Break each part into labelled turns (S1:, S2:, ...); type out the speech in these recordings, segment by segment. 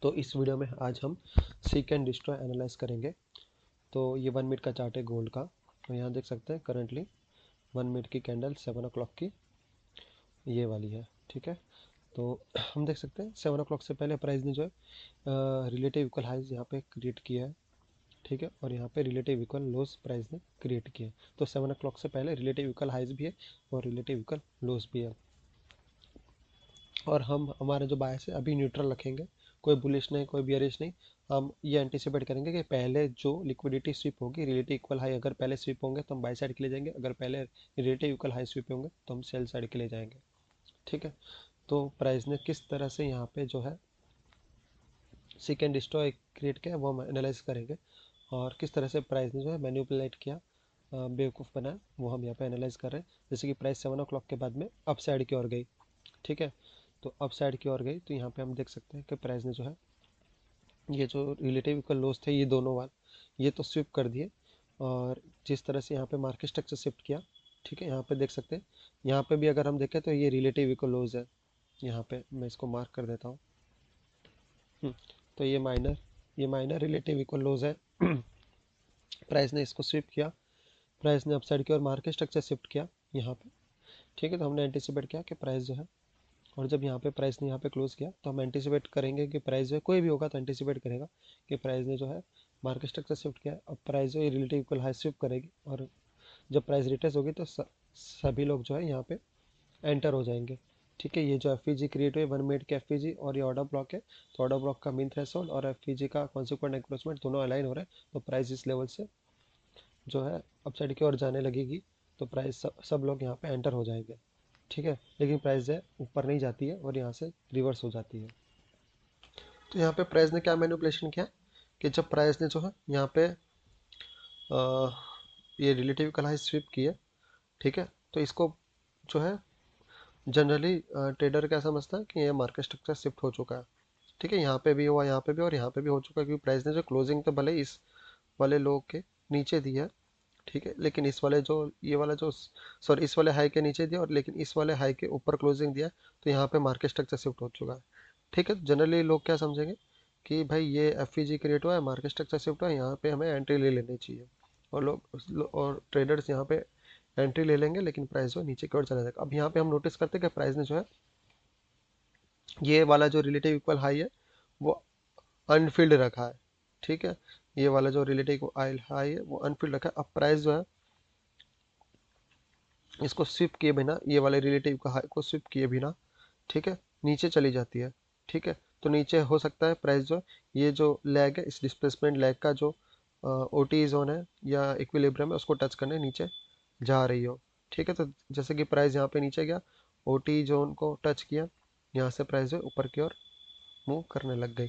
S1: तो इस वीडियो में आज हम सीक एंड डिस्ट्रॉय एनालाइज करेंगे। तो ये 1 मिनट का चार्ट है गोल्ड का। तो यहाँ देख सकते हैं करंटली 1 मिनट की कैंडल 7 o'clock की ये वाली है। ठीक है, तो हम देख सकते हैं 7 o'clock से पहले प्राइस ने जो है रिलेटिव इक्वल हाइज यहाँ पे क्रिएट किया है। ठीक है, और यहाँ पे रिलेटिव इक्वल लोस प्राइस ने क्रिएट किया है। तो 7 o'clock से पहले रिलेटिव इक्वल हाइज भी है और रिलेटिव इक्वल लोस भी है। और हम हमारा जो बायस है अभी न्यूट्रल रखेंगे, कोई बुलिश नहीं कोई बियरिश नहीं। हम ये एंटिसिपेट करेंगे कि पहले जो लिक्विडिटी स्विप होगी रिलेटिव इक्वल हाई अगर पहले स्विप होंगे तो हम बाय साइड के लिए जाएंगे, अगर पहले रिलेटिव इक्वल हाई स्विप होंगे तो हम सेल साइड के लिए जाएंगे। ठीक है, तो प्राइस ने किस तरह से यहाँ पे जो है सीक एंड डिस्ट्रॉय क्रिएट किया वो हम एनालाइज करेंगे, और किस तरह से प्राइस ने जो है मैनिपुलेट किया, बेवकूफ़ बनाया, वो हम यहाँ पे एनालाइज कर रहे हैं। जैसे कि प्राइस 7 o'clock के बाद में अप साइड की ओर गई। ठीक है, तो अप साइड की ओर गई तो यहाँ पे हम देख सकते हैं कि प्राइस ने जो है ये जो रिलेटिव इक्वल लोस थे ये दोनों वाल ये तो स्विप कर दिए, और जिस तरह से यहाँ पे मार्केट स्ट्रक्चर शिफ्ट किया। ठीक है, यहाँ पे देख सकते हैं, यहाँ पे भी अगर हम देखें तो ये रिलेटिव इक्वल लोज है। यहाँ पे मैं इसको मार्क कर देता हूँ। तो ये माइनर रिलेटिव इक्वल लोज है। प्राइस ने इसको स्विप किया, प्राइस ने अपसाइड की और मार्केट स्ट्रक्चर शिफ्ट किया यहाँ पे। ठीक है, तो हमने एंटिसिपेट किया कि प्राइस जो है, और जब यहाँ पे प्राइस ने यहाँ पे क्लोज किया तो हम एंटिसिपेट करेंगे कि प्राइस जो है कोई भी होगा तो एंटिसिपेट करेगा कि प्राइस ने जो है मार्केट स्ट्रक्चर शिफ्ट किया। अब प्राइस जो है रिलेटिव इक्वल हाई शिफ्ट करेगी, और जब प्राइस रिटेस्ट होगी तो सभी लोग जो है यहाँ पे एंटर हो जाएंगे। ठीक है, ये जो एफ क्रिएट हुई 1 मिनट के एफ और ये ऑर्डर ब्लॉक है, तो ऑर्डर ब्लॉक का मीन थ्रेशोल्ड और एफ का कॉन्सिक्वेंट एंक्रोचमेंट दोनों अलाइन हो रहे हैं, तो प्राइस इस लेवल से जो है अपसाइड की ओर जाने लगेगी, तो प्राइस सब लोग यहाँ पे एंटर हो जाएंगे। ठीक है, लेकिन प्राइस है ऊपर नहीं जाती है और यहाँ से रिवर्स हो जाती है। तो यहाँ पे प्राइस ने क्या मैनिपुलेशन किया कि जब प्राइस ने जो है यहाँ पे ये रिलेटिव कलाई स्विप की है। ठीक है, तो इसको जो है जनरली ट्रेडर क्या समझता है कि ये मार्केट स्ट्रक्चर शिफ्ट हो चुका है। ठीक है, यहाँ पे भी हुआ, यहाँ पे भी और यहाँ पे भी हो चुका है, क्योंकि प्राइस ने जो क्लोजिंग तो भले इस वाले लोग के नीचे दी है। ठीक है, लेकिन इस वाले जो ये वाला जो सॉरी इस वाले हाई के नीचे दिया और लेकिन इस वाले हाई के ऊपर क्लोजिंग दिया, तो यहाँ पे मार्केट स्ट्रक्चर शिफ्ट हो चुका है। ठीक है, तो जनरली लोग क्या समझेंगे कि भाई ये एफ क्रिएट हुआ है, मार्केट स्ट्रक्चर शिफ्ट हुआ है, यहाँ पे हमें एंट्री ले लेनी चाहिए, और और ट्रेडर्स यहाँ पे एंट्री ले लेंगे, लेकिन प्राइस जो नीचे की ओर चला जाएगा। अब यहाँ पे हम नोटिस करते हैं कि प्राइस ने जो है ये वाला जो रिलेटिव इक्वल हाई है वो अनफिल्ड रखा है। ठीक है, ये वाला जो रिलेटिव हाई है वो अनफिल्ड रखा है। अब प्राइस जो है इसको स्विप किए बिना, ये वाले रिलेटिव का हाई को स्विप किए बिना, ठीक है, नीचे चली जाती है। ठीक है, तो नीचे हो सकता है प्राइस जो ये जो लैग है, इस डिस्प्लेसमेंट लैग का जो ओ टी जोन है या इक्विलिब्रियम है उसको टच करने नीचे जा रही हो। ठीक है, तो जैसे कि प्राइस यहाँ पे नीचे गया, ओ टी जोन को टच किया, यहाँ से प्राइस जो ऊपर की ओर मूव करने लग गई।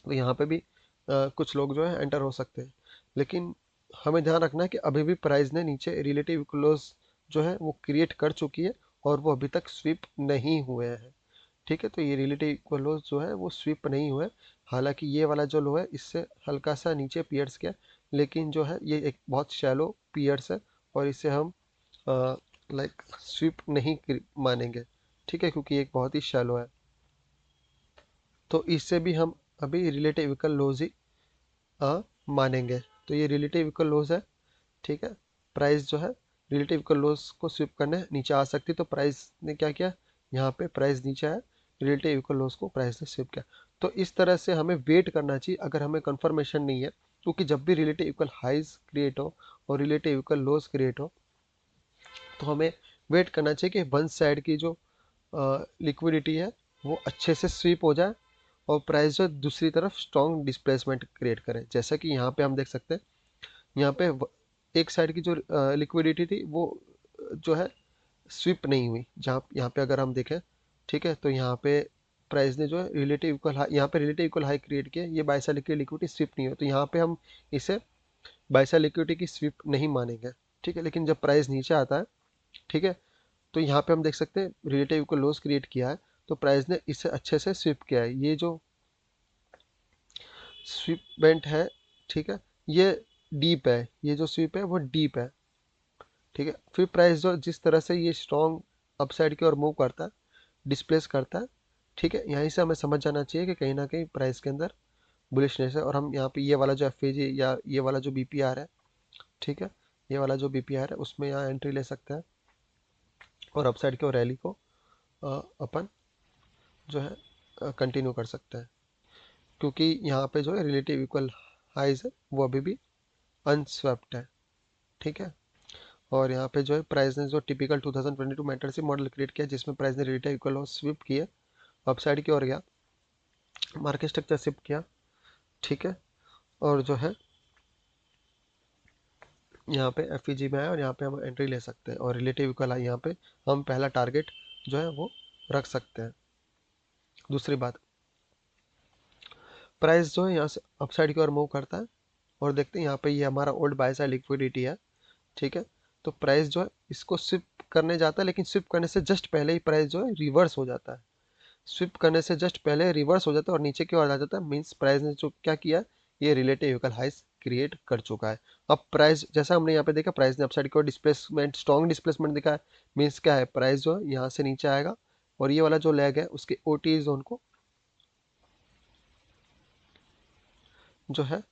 S1: तो यहाँ पे भी कुछ लोग जो है एंटर हो सकते हैं, लेकिन हमें ध्यान रखना है कि अभी भी प्राइस ने नीचे रिलेटिव क्लोज जो है वो क्रिएट कर चुकी है, और वो अभी तक स्वीप नहीं हुए हैं। ठीक है, तो ये रिलेटिव इक्वल जो है वो स्वीप नहीं हुए। हालांकि ये वाला जो लो है इससे हल्का सा नीचे पियर्स किया, लेकिन जो है ये एक बहुत शैलो पियर्स है, और इसे हम लाइक स्वीप नहीं मानेंगे। ठीक है, क्योंकि एक बहुत ही शैलो है, तो इससे भी हम अभी रिलेटिव इक्वल लोज ही मानेंगे। तो ये रिलेटिव इक्वल लोज है। ठीक है, प्राइस जो है रिलेटिव इक्वल लोज को स्विप करने नीचे आ सकती, तो प्राइस ने क्या किया, यहाँ पे प्राइस नीचे आया, रिलेटिव इक्वल लोज को प्राइस ने स्विप किया। तो इस तरह से हमें वेट करना चाहिए अगर हमें कंफर्मेशन नहीं है, क्योंकि जब भी रिलेटिव इक्वल हाइज क्रिएट हो और रिलेटिव इक्वल लोज क्रिएट हो तो हमें वेट करना चाहिए कि वन साइड की जो लिक्विडिटी है वो अच्छे से स्वीप हो जाए, और प्राइस जो दूसरी तरफ स्ट्रॉन्ग डिस्प्लेसमेंट क्रिएट करे। जैसा कि यहाँ पे हम देख सकते हैं, यहाँ पे एक साइड की जो लिक्विडिटी थी वो जो है स्विप नहीं हुई, जहाँ यहाँ पे अगर हम देखें। ठीक है, तो यहाँ पे प्राइस ने जो है रिलेटिव इक्वल हाई, यहाँ पे रिलेटिव इक्वल हाई क्रिएट किया, ये बाइसेल की लिक्विडिटी स्विप नहीं हुई, तो यहाँ पे हम इसे बाइसेल लिक्विडिटी की स्विप नहीं मानेंगे। ठीक है, लेकिन जब प्राइस नीचे आता है, ठीक है, तो यहाँ पे हम देख सकते हैं रिलेटिव इक्वल लॉस क्रिएट किया है, तो प्राइस ने इसे अच्छे से स्विप किया है। ये जो स्विपमेंट है, ठीक है, ये डीप है, ये जो स्विप है वो डीप है। ठीक है, फिर प्राइस जो जिस तरह से ये स्ट्रॉन्ग अपसाइड की ओर मूव करता है, डिस्प्लेस करता है, ठीक है, यहीं से हमें समझ जाना चाहिए कि कहीं ना कहीं प्राइस के अंदर बुलिशनेस है। और हम यहाँ पे ये वाला जो एफ या ये वाला जो बीपीआर है, ठीक है, ये वाला जो बीपीआर है उसमें यहाँ एंट्री ले सकते हैं और अपसाइड की ओर रैली को अपन जो है कंटिन्यू कर सकते हैं, क्योंकि यहाँ पे जो है रिलेटिव इक्वल हाइज है वो अभी भी अनस्वेप्ट है। ठीक है, और यहाँ पे जो है प्राइस ने जो टिपिकल 2022 मेंटर से मॉडल क्रिएट किया जिसमें प्राइस ने रिलेटिव इक्वल और स्विप किया, अपसाइड की ओर गया, मार्केट स्ट्रक्चर शिफ्ट किया। ठीक है, और जो है यहाँ पे एफ में आया और यहाँ पे हम एंट्री ले सकते हैं और रिलेटिव इक्वल हाई यहाँ पे हम पहला टारगेट जो है वो रख सकते हैं। दूसरी बात, प्राइस जो है यहाँ से अपसाइड की ओर मूव करता है और देखते हैं यहाँ पे ये हमारा ओल्ड बाय साइड लिक्विडिटी है। ठीक है, तो प्राइस जो है इसको स्विप करने जाता है, लेकिन स्विप करने से जस्ट पहले ही प्राइस जो है रिवर्स हो जाता है। स्विप करने से जस्ट पहले रिवर्स हो जाता है और नीचे की ओर आ जाता है, मींस प्राइस ने जो क्या किया, ये रिलेटिव इक्वल हाइस क्रिएट कर चुका है। अब प्राइस जैसा हमने यहाँ पे देखा, प्राइस ने अपसाइड की ओर डिस्प्लेसमेंट, स्ट्रॉन्ग डिस्प्लेसमेंट दिखा है, मींस क्या है, प्राइस जो है यहाँ से नीचे आएगा और ये वाला जो लेग है उसके ओटी जोन को जो है,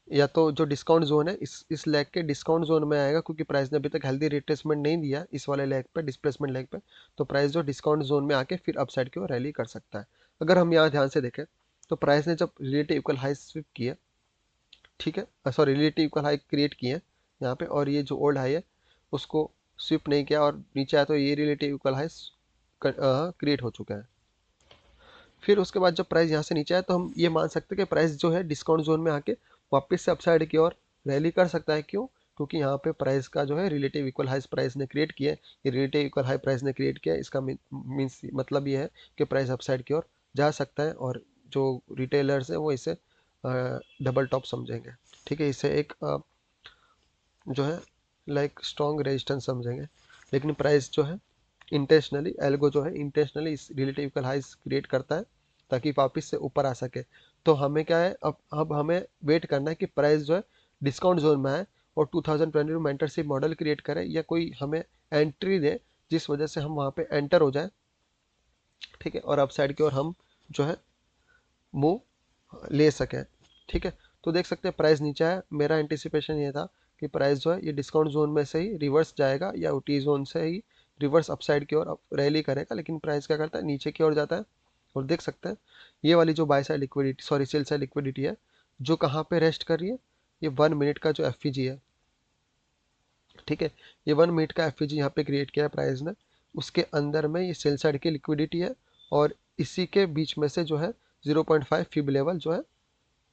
S1: या तो जो डिस्काउंट जोन है इस लेग के डिस्काउंट जोन में आएगा, क्योंकि प्राइस ने अभी तक हेल्दी रिट्रेसमेंट नहीं दिया इस वाले लेग पे, डिस्प्लेसमेंट लेग पे, तो प्राइस जो डिस्काउंट जोन में आके फिर अपसाइड की ओर रैली कर सकता है। अगर हम यहाँ ध्यान से देखें तो प्राइस ने जब रिलेटिव इक्वल हाई स्विप किया, ठीक है, sorry, relative equal high create किए यहाँ पे, और ये जो ओल्ड हाई है उसको स्विप नहीं किया और नीचे आया, तो ये रिलेटिव इक्वल हाई क्रिएट हो चुका है। फिर उसके बाद जब प्राइस यहाँ से नीचे आया तो हम ये मान सकते हैं कि प्राइस जो है डिस्काउंट जोन में आके वापस से अपसाइड की ओर रैली कर सकता है। क्यों? क्योंकि यहाँ पे प्राइस का जो है रिलेटिव इक्वल हाई प्राइस ने क्रिएट किया है, ये रिलेटिव इक्वल हाई प्राइस ने क्रिएट किया है, इसका मीन्स मतलब ये है कि प्राइस अपसाइड की ओर जा सकता है और जो रिटेलर्स हैं वो इसे डबल टॉप समझेंगे। ठीक है, इसे एक जो है लाइक स्ट्रॉन्ग रेजिस्टेंस समझेंगे। लेकिन प्राइस जो है इंटेंशनली, एल्गो जो है इंटेंशनली इस रिलेटिव इक्वल हाइस क्रिएट करता है ताकि वापस से ऊपर आ सके। तो हमें क्या है, अब हमें वेट करना है कि प्राइस जो है डिस्काउंट जोन में आए और 2022 मेंटरशिप मॉडल क्रिएट करे या कोई हमें एंट्री दे जिस वजह से हम वहाँ पे एंटर हो जाए। ठीक है, और अपसाइड की ओर हम जो है मूव ले सकें। ठीक है, तो देख सकते हैं प्राइस नीचे है, मेरा एंटिसिपेशन ये था कि प्राइस जो है ये डिस्काउंट जोन में से ही रिवर्स जाएगा या ओटी जोन से ही रिवर्स अपसाइड की ओर रैली करेगा, लेकिन प्राइस क्या करता है, नीचे की ओर जाता है। और देख सकते हैं ये वाली जो by side liquidity, sorry sell side liquidity है, जो कहाँ पे रेस्ट कर रही है, ये 1 मिनट का जो एफ है। ठीक है, ये 1 मिनट का एफ यहाँ पे क्रिएट किया है प्राइस ने, उसके अंदर में ये सेल साइड की लिक्विडिटी है और इसी के बीच में से जो है 0.5 फिब लेवल जो है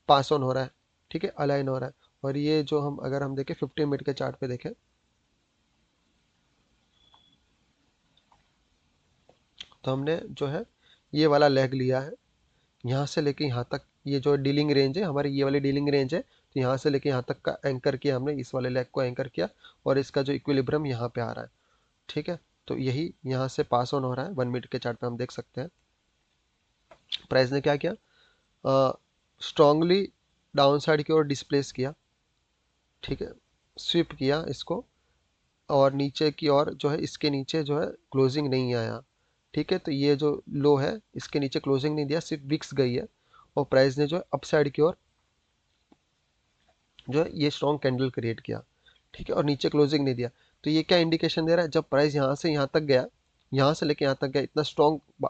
S1: पास ऑन हो रहा है। ठीक है, अलाइन हो रहा है। और ये जो हम अगर हम देखें 15 मिनट के चार्ट पे देखें तो हमने जो है ये वाला लेग लिया है, यहाँ से लेके यहाँ तक, ये जो डीलिंग रेंज है हमारी, ये वाली डीलिंग रेंज है, तो यहाँ से लेके यहाँ तक का एंकर किया हमने, इस वाले लेग को एंकर किया और इसका जो इक्विलिब्रियम यहाँ पे आ रहा है। ठीक है, तो यही यहाँ से पास ऑन हो रहा है। 1 मिनट के चार्ट पे हम देख सकते हैं प्राइस ने क्या किया, स्ट्रांगली डाउन साइड की ओर डिस्प्लेस किया। ठीक है, स्विप किया इसको और नीचे की ओर जो है इसके नीचे जो है क्लोजिंग नहीं आया। ठीक है, तो ये जो लो है इसके नीचे क्लोजिंग नहीं दिया, सिर्फ विक्स गई है और प्राइस ने जो है अपसाइड की ओर जो है ये स्ट्रॉन्ग कैंडल क्रिएट किया। ठीक है, और नीचे क्लोजिंग नहीं दिया। तो ये क्या इंडिकेशन दे रहा है, जब प्राइस यहाँ से यहाँ तक गया, यहाँ से लेके यहाँ तक गया, इतना स्ट्रॉन्ग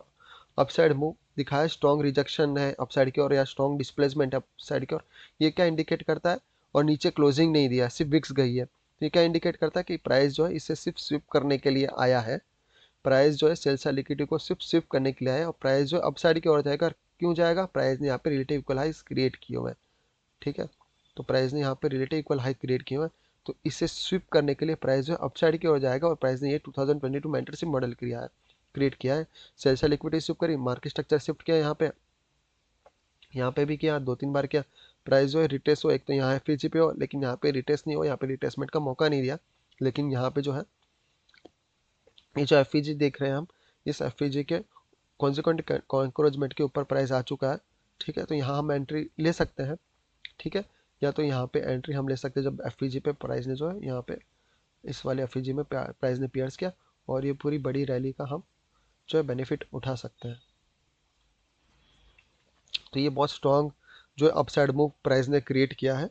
S1: अपसाइड मूव दिखाया, स्ट्रॉन्ग रिजेक्शन है अपसाइड की ओर या स्ट्रॉन्ग डिस्प्लेसमेंट है अपसाइड की ओर, ये क्या इंडिकेट करता है, और नीचे क्लोजिंग नहीं दिया, सिर्फ विक्स गई है, तो ये क्या इंडिकेट करता है कि प्राइस जो है इसे सिर्फ स्विप करने के लिए आया है। प्राइस जो है सेल साइड लिक्विडिटी को सिर्फ स्विप करने के लिए आया है और प्राइस जो अपसाइड की ओर जाएगा। क्यों जाएगा, प्राइस ने यहाँ पे रिलेटिव इक्वल हाई क्रिएट किए हुए हैं। ठीक है, तो प्राइस ने यहाँ पे रिलेटिव इक्वल हाई क्रिएट किए हुए हैं, तो इसे स्विप करने के लिए प्राइस जो है अपसाइड की ओर जाएगा और प्राइस ने ये 2022 मेंटरशिप मॉडल क्रिएट किया है। सेल साइड लिक्विडिटी शिफ्ट करी, मार्केट स्ट्रक्चर शिफ्ट किया, यहाँ पे भी किया, 2-3 बार किया, प्राइस जो है रिटेस हो, एक तो यहाँ एफ पे हो लेकिन यहाँ पे रिटेस नहीं हो, यहाँ पे रिटेसमेंट का मौका नहीं दिया, लेकिन यहाँ पे जो है ये जो एफ देख रहे हैं हम, इस एफ के कॉन्सिक्वेंट कॉन्क्रोचमेंट के ऊपर प्राइस आ चुका है। ठीक है, तो यहाँ हम एंट्री ले सकते हैं। ठीक है, या तो यहाँ पे एंट्री हम ले सकते हैं जब एफ पे प्राइस ने जो है यहाँ पे इस वाले एफ में प्राइस ने पियर्स किया और ये पूरी बड़ी रैली का हम जो है बेनिफिट उठा सकते हैं। तो ये बहुत स्ट्रॉन्ग जो अपसाइड मूव प्राइस ने क्रिएट किया है,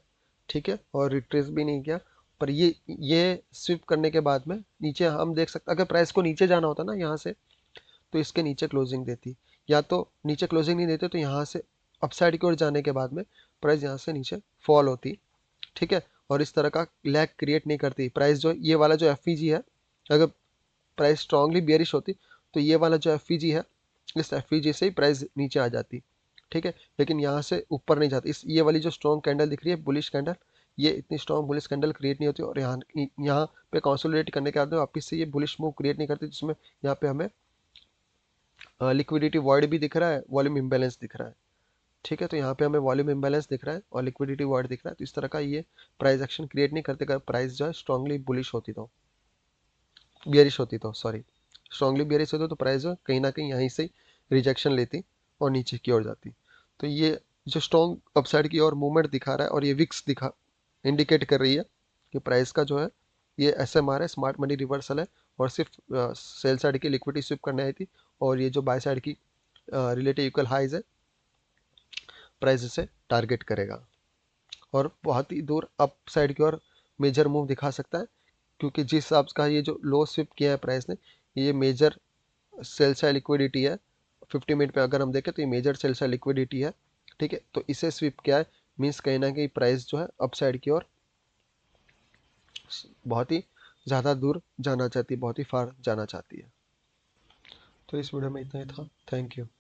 S1: ठीक है, और रिट्रेस भी नहीं किया। पर ये स्विप करने के बाद में नीचे हम देख सकते, अगर प्राइस को नीचे जाना होता ना यहाँ से, तो इसके नीचे क्लोजिंग देती, या तो नीचे क्लोजिंग नहीं देते तो यहाँ से अपसाइड की ओर जाने के बाद में प्राइस यहाँ से नीचे फॉल होती, ठीक है, और इस तरह का लैग क्रिएट नहीं करती प्राइस। जो ये वाला जो एफ है, अगर प्राइस स्ट्रांगली बियरिश होती तो ये वाला जो एफ है, इस एफ से ही प्राइस नीचे आ जाती, ठीक है, लेकिन यहाँ से ऊपर नहीं जाती। इस ये वाली जो स्ट्रॉन्ग कैंडल दिख रही है बुलिश कैंडल, ये इतनी स्ट्रॉन्ग बुलिश कैंडल क्रिएट नहीं होती, और यहाँ पे कंसोलिडेट करने के बाद वापस से ये बुलिश मूव क्रिएट नहीं करती, जिसमें यहाँ पे हमें लिक्विडिटी वॉइड भी दिख रहा है, वॉल्यूम इम्बैलेंस दिख रहा है, ठीक है। तो यहाँ पे हमें वॉल्यूम इम्बैलेंस दिख रहा है और लिक्विडिटी वॉइड दिख रहा है, तो इस तरह का ये प्राइस एक्शन क्रिएट नहीं करते, प्राइस जो है स्ट्रांगली बुलिश होती तो बियरिश होती, तो सॉरी, स्ट्रांगली बियरिश होती तो प्राइस जो कहीं ना कहीं यहीं से रिजेक्शन लेती और नीचे की ओर जाती। तो ये जो स्ट्रॉन्ग अपसाइड की ओर मूवमेंट दिखा रहा है, और ये विक्स दिखा इंडिकेट कर रही है कि प्राइस का जो है ये SMR है, स्मार्ट मनी रिवर्सल है, और सिर्फ सेल साइड की लिक्विडिटी स्विप करने आई थी, और ये जो बाय साइड की रिलेटिव इक्वल हाइज है, प्राइस इसे टारगेट करेगा और बहुत ही दूर अप साइड की ओर मेजर मूव दिखा सकता है, क्योंकि जिस हिसाब का ये जो लो स्विप किया है प्राइस ने, ये मेजर सेल साइड लिक्विडिटी है। 50 मिनट पे अगर हम देखें तो ये मेजर सेल साइड लिक्विडिटी है, ठीक है, तो इसे स्विप किया है, मीन्स कहीं ना कहीं प्राइस जो है अप साइड की ओर बहुत ही ज़्यादा दूर जाना चाहती है, बहुत ही फार जाना चाहती है। तो इस वीडियो में इतना ही था। Thank you.